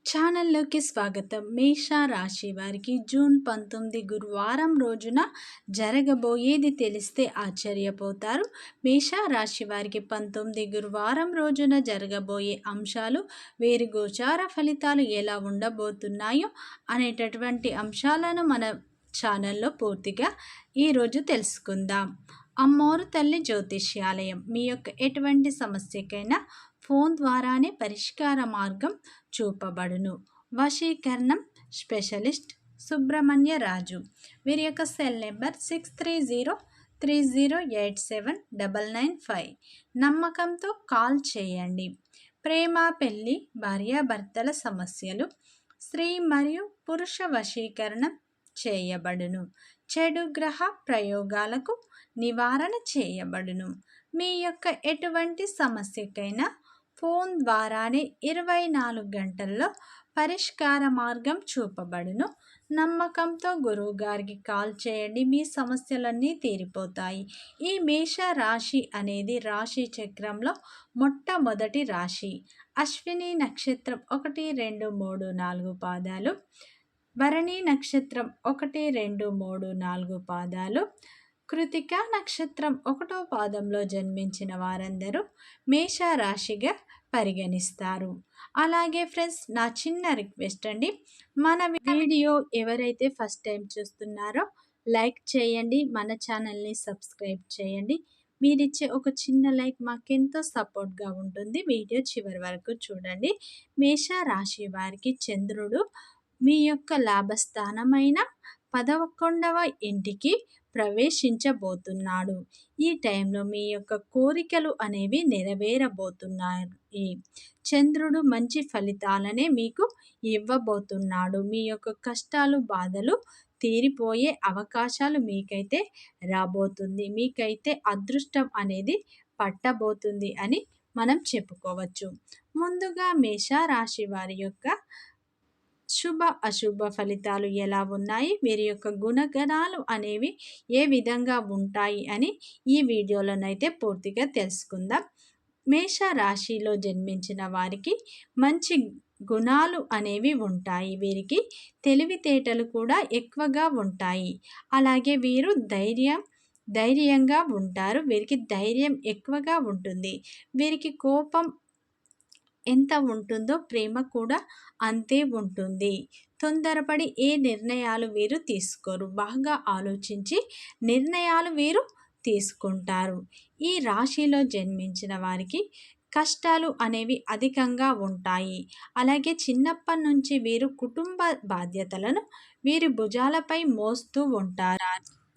ఛానల్లోకి స్వాగతం. మేష రాశి వారికి జూన్ 19 గురువారం రోజున జరగబోయేది తెలిస్తే ఆశ్చర్యపోతారు. మేష రాశి వారికి 19 గురువారం రోజున జరగబోయే అంశాలు, వీరి గోచార ఫలితాలు ఎలా ఉండబోతున్నాయో అనేటటువంటి అంశాలను మన ఛానల్లో పూర్తిగా ఈరోజు తెలుసుకుందాం. అమ్మోరు తల్లి జ్యోతిష్యాలయం మీ యొక్క ఎటువంటి సమస్యకైనా ఫోన్ ద్వారానే పరిష్కార మార్గం చూపబడును. వశీకరణం స్పెషలిస్ట్ సుబ్రహ్మణ్య రాజు. వీరి యొక్క సెల్ నెంబర్ 6303087995. నమ్మకంతో కాల్ చేయండి. ప్రేమ, పెళ్లి, భార్యాభర్తల సమస్యలు, స్త్రీ మరియు పురుష వశీకరణం చేయబడును. చెడు గ్రహ ప్రయోగాలకు నివారణ చేయబడును. మీ యొక్క ఎటువంటి సమస్యకైనా ఫోన్ ద్వారానే 24 గంటల్లో పరిష్కార మార్గం చూపబడును. నమ్మకంతో గురువు గారికి కాల్ చేయండి. మీ సమస్యలన్నీ తీరిపోతాయి. ఈ మేష రాశి అనేది రాశి చక్రంలో మొట్టమొదటి రాశి. అశ్విని నక్షత్రం 1, 2, 3, 4 పాదాలు, భరణి నక్షత్రం 1, 2, 3, 4 పాదాలు, కృతిక నక్షత్రం 1వ పాదంలో జన్మించిన వారందరూ మేష రాశిగా పరిగణిస్తారు. అలాగే ఫ్రెండ్స్, నా చిన్న రిక్వెస్ట్ అండి, మన వీడియో ఎవరైతే ఫస్ట్ టైం చూస్తున్నారో లైక్ చేయండి, మన ఛానల్ని సబ్స్క్రైబ్ చేయండి. మీరిచ్చే ఒక చిన్న లైక్ మాకెంతో సపోర్ట్గా ఉంటుంది. వీడియో చివరి వరకు చూడండి. మేష రాశి వారికి చంద్రుడు మీ యొక్క లాభస్థానమైన 11వ ఇంటికి ప్రవేశించబోతున్నాడు. ఈ టైంలో మీ యొక్క కోరికలు అనేవి నెరవేరబోతున్నాయి. చంద్రుడు మంచి ఫలితాలనే మీకు ఇవ్వబోతున్నాడు. మీ యొక్క కష్టాలు, బాధలు తీరిపోయే అవకాశాలు మీకైతే రాబోతుంది. మీకైతే అదృష్టం అనేది పట్టబోతుంది అని మనం చెప్పుకోవచ్చు. ముందుగా మేష రాశి వారి యొక్క శుభ అశుభ ఫలితాలు ఎలా ఉన్నాయి, వీరి యొక్క గుణగణాలు అనేవి ఏ విధంగా ఉంటాయి అని ఈ వీడియోలోనైతే పూర్తిగా తెలుసుకుందాం. మేష రాశిలో జన్మించిన వారికి మంచి గుణాలు అనేవి ఉంటాయి. వీరికి తెలివితేటలు కూడా ఎక్కువగా ఉంటాయి. అలాగే వీరు ధైర్యంగా ఉంటారు. వీరికి ధైర్యం ఎక్కువగా ఉంటుంది. వీరికి కోపం ఎంత ఉంటుందో ప్రేమ కూడా అంతే ఉంటుంది. తొందరపడి ఏ నిర్ణయాలు వీరు తీసుకోరు. బాగా ఆలోచించి నిర్ణయాలు వీరు తీసుకుంటారు. ఈ రాశిలో జన్మించిన వారికి కష్టాలు అనేవి అధికంగా ఉంటాయి. అలాగే చిన్నప్పటి నుంచి వీరు కుటుంబ బాధ్యతలను వీరి భుజాలపై మోస్తూ ఉంటారు.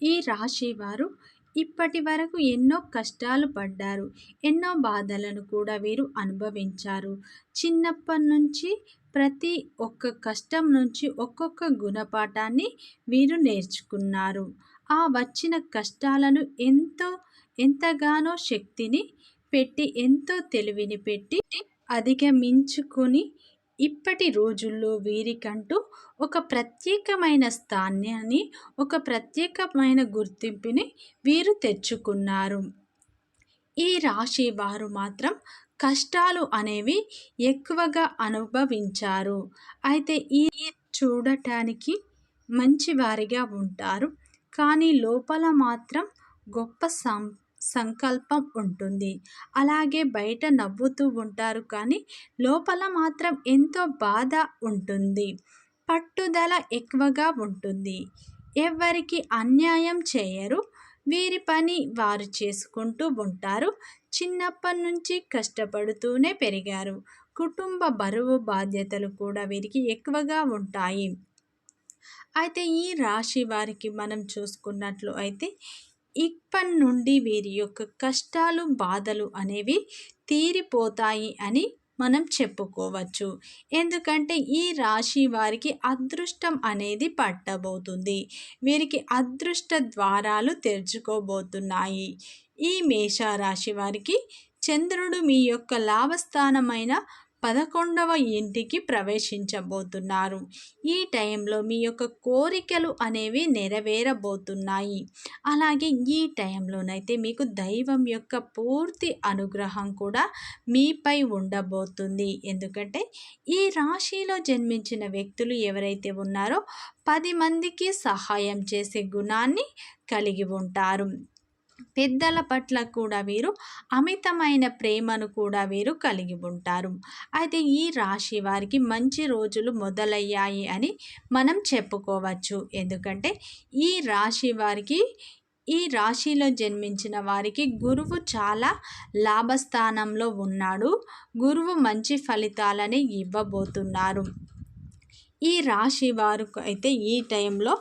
ఈ రాశి వారు ఇప్పటి వరకు ఎన్నో కష్టాలు పడ్డారు. ఎన్నో బాధలను కూడా వీరు అనుభవించారు. చిన్నప్పటి నుంచి ప్రతి ఒక్క కష్టం నుంచి ఒక్కొక్క గుణపాఠాన్ని వీరు నేర్చుకున్నారు. ఆ వచ్చిన కష్టాలను ఎంతగానో శక్తిని పెట్టి, ఎంతో తెలివిని పెట్టి అధిగమించుకొని ఇప్పటి రోజుల్లో వీరికంటూ ఒక ప్రత్యేకమైన స్థానాన్ని, ఒక ప్రత్యేకమైన గుర్తింపుని వీరు తెచ్చుకున్నారు. ఈ రాశి వారు మాత్రం కష్టాలు అనేవి ఎక్కువగా అనుభవించారు. అయితే ఈ చూడటానికి మంచివారిగా ఉంటారు, కానీ లోపల మాత్రం గొప్ప సంకల్పం ఉంటుంది. అలాగే బయట నవ్వుతూ ఉంటారు, కానీ లోపల మాత్రం ఎంతో బాధ ఉంటుంది. పట్టుదల ఎక్కువగా ఉంటుంది. ఎవరికి అన్యాయం చేయరు. వీరి పని వారు చేసుకుంటూ ఉంటారు. చిన్నప్పటి నుంచి కష్టపడుతూనే పెరిగారు. కుటుంబ బరువు బాధ్యతలు కూడా వీరికి ఎక్కువగా ఉంటాయి. అయితే ఈ రాశి వారికి మనం చూసుకున్నట్లు అయితే ఇప్పటి నుండి వీరి యొక్క కష్టాలు, బాధలు అనేవి తీరిపోతాయి అని మనం చెప్పుకోవచ్చు. ఎందుకంటే ఈ రాశి వారికి అదృష్టం అనేది పట్టబోతుంది. వీరికి అదృష్ట ద్వారాలు తెరుచుకోబోతున్నాయి. ఈ మేష రాశి వారికి చంద్రుడు మీ యొక్క లాభస్థానమైన 11వ ఇంటికి ప్రవేశించబోతున్నారు. ఈ టైంలో మీ యొక్క కోరికలు అనేవి నెరవేరబోతున్నాయి. అలాగే ఈ టైంలోనైతే మీకు దైవం యొక్క పూర్తి అనుగ్రహం కూడా మీపై ఉండబోతుంది. ఎందుకంటే ఈ రాశిలో జన్మించిన వ్యక్తులు ఎవరైతే ఉన్నారో 10 మందికి సహాయం చేసే గుణాన్ని కలిగి ఉంటారు. పెద్దల పట్ల కూడా వీరు అమితమైన ప్రేమను కూడా వీరు కలిగి ఉంటారు. అయితే ఈ రాశి వారికి మంచి రోజులు మొదలయ్యాయి అని మనం చెప్పుకోవచ్చు. ఎందుకంటే ఈ రాశి వారికి, ఈ రాశిలో జన్మించిన వారికి గురువు చాలా లాభస్థానంలో ఉన్నాడు. గురువు మంచి ఫలితాలని ఇవ్వబోతున్నారు. ఈ రాశి వారు అయితే ఈ టైంలో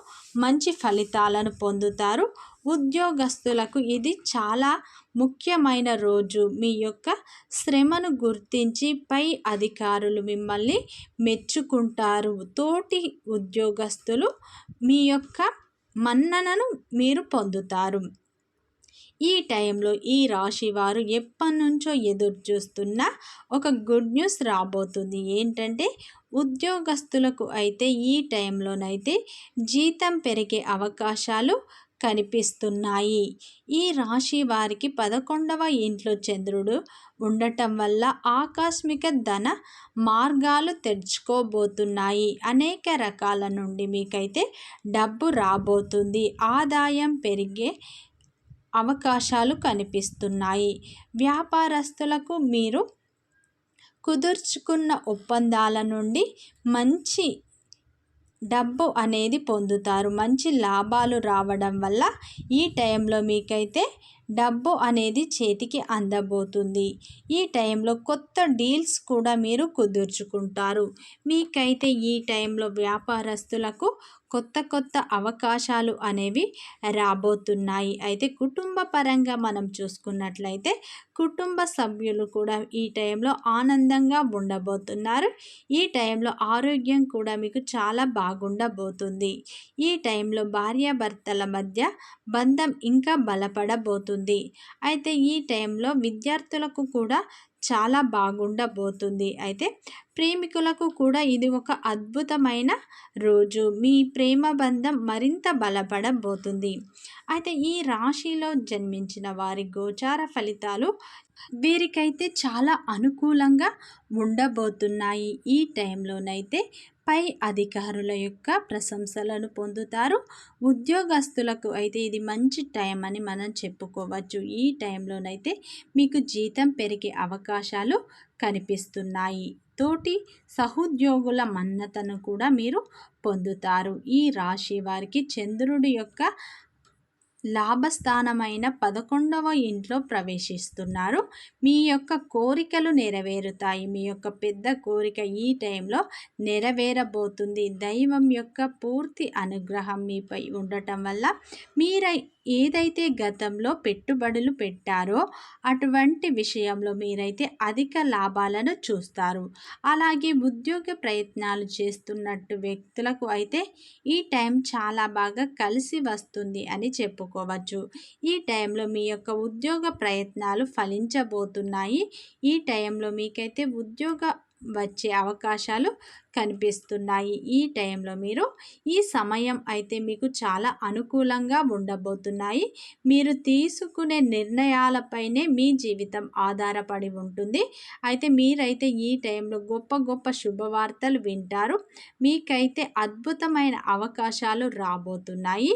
మంచి ఫలితాలను పొందుతారు. ఉద్యోగస్తులకు ఇది చాలా ముఖ్యమైన రోజు. మీ యొక్క శ్రమను గుర్తించి పై అధికారులు మిమ్మల్ని మెచ్చుకుంటారు. తోటి ఉద్యోగస్తులు మీ యొక్క మన్ననను మీరు పొందుతారు. ఈ టైంలో ఈ రాశి వారు ఎప్పటినుంచో ఎదురు చూస్తున్న ఒక గుడ్ న్యూస్ రాబోతుంది. ఏంటంటే ఉద్యోగస్తులకు అయితే ఈ టైంలోనైతే జీతం పెరిగే అవకాశాలు కనిపిస్తున్నాయి. ఈ రాశి వారికి 11వ ఇంట్లో చంద్రుడు ఉండటం వల్ల ఆకస్మిక ధన మార్గాలు తెరుచుకోబోతున్నాయి. అనేక రకాల నుండి మీకైతే డబ్బు రాబోతుంది. ఆదాయం పెరిగే అవకాశాలు కనిపిస్తున్నాయి. వ్యాపారస్తులకు మీరు కుదుర్చుకున్న ఒప్పందాల నుండి మంచి డబ్బు అనేది పొందుతారు. మంచి లాభాలు రావడం వల్ల ఈ టైంలో మీకైతే డబ్బు అనేది చేతికి అందబోతుంది. ఈ టైంలో కొత్త డీల్స్ కూడా మీరు కుదుర్చుకుంటారు. మీకైతే ఈ టైంలో వ్యాపారస్తులకు కొత్త అవకాశాలు అనేవి రాబోతున్నాయి. అయితే కుటుంబ పరంగా మనం చూసుకున్నట్లయితే కుటుంబ సభ్యులు కూడా ఈ టైంలో ఆనందంగా ఉండబోతున్నారు. ఈ టైంలో ఆరోగ్యం కూడా మీకు చాలా బాగుండబోతుంది. ఈ టైంలో భార్యాభర్తల మధ్య బంధం ఇంకా బలపడబోతుంది. అయితే ఈ టైంలో విద్యార్థులకు కూడా చాలా బాగుండబోతుంది. అయితే ప్రేమికులకు కూడా ఇది ఒక అద్భుతమైన రోజు. మీ ప్రేమ బంధం మరింత బలపడబోతుంది. అయితే ఈ రాశిలో జన్మించిన వారి గోచార ఫలితాలు వీరికైతే చాలా అనుకూలంగా ఉండబోతున్నాయి. ఈ టైంలోనైతే పై అధికారుల యొక్క ప్రశంసలను పొందుతారు. ఉద్యోగస్తులకు అయితే ఇది మంచి టైం అని మనం చెప్పుకోవచ్చు. ఈ టైంలోనైతే మీకు జీతం పెరిగే అవకాశాలు కనిపిస్తున్నాయి. తోటి సహోద్యోగుల మన్నతను కూడా మీరు పొందుతారు. ఈ రాశి వారికి చంద్రుడి యొక్క లాభస్థానమైన 11వ ఇంట్లో ప్రవేశిస్తున్నారు. మీ యొక్క కోరికలు నెరవేరుతాయి. మీ యొక్క పెద్ద కోరిక ఈ టైంలో నెరవేరబోతుంది. దైవం యొక్క పూర్తి అనుగ్రహం మీపై ఉండటం వల్ల ఏదైతే గతంలో పెట్టుబడులు పెట్టారో అటువంటి విషయంలో మీరైతే అధిక లాభాలను చూస్తారు. అలాగే ఉద్యోగ ప్రయత్నాలు చేస్తున్నట్టు వ్యక్తులకు అయితే ఈ టైం చాలా బాగా కలిసి వస్తుంది అని చెప్పుకోవచ్చు. ఈ టైంలో మీ యొక్క ఉద్యోగ ప్రయత్నాలు ఫలించబోతున్నాయి. ఈ టైంలో మీకైతే ఉద్యోగ వచ్చే అవకాశాలు కనిపిస్తున్నాయి. ఈ టైంలో మీరు ఈ సమయం అయితే మీకు చాలా అనుకూలంగా ఉండబోతున్నాయి. మీరు తీసుకునే నిర్ణయాలపైనే మీ జీవితం ఆధారపడి ఉంటుంది. అయితే మీరైతే ఈ టైంలో గొప్ప శుభవార్తలు వింటారు. మీకైతే అద్భుతమైన అవకాశాలు రాబోతున్నాయి.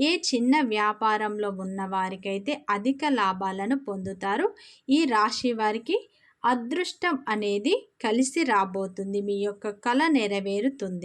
ఏ చిన్న వ్యాపారంలో ఉన్న వారికైతే అధిక లాభాలను పొందుతారు. ఈ రాశి వారికి అదృష్టం అనేది కలిసి రాబోతుంది. మీ యొక్క కల నెరవేరుతుంది.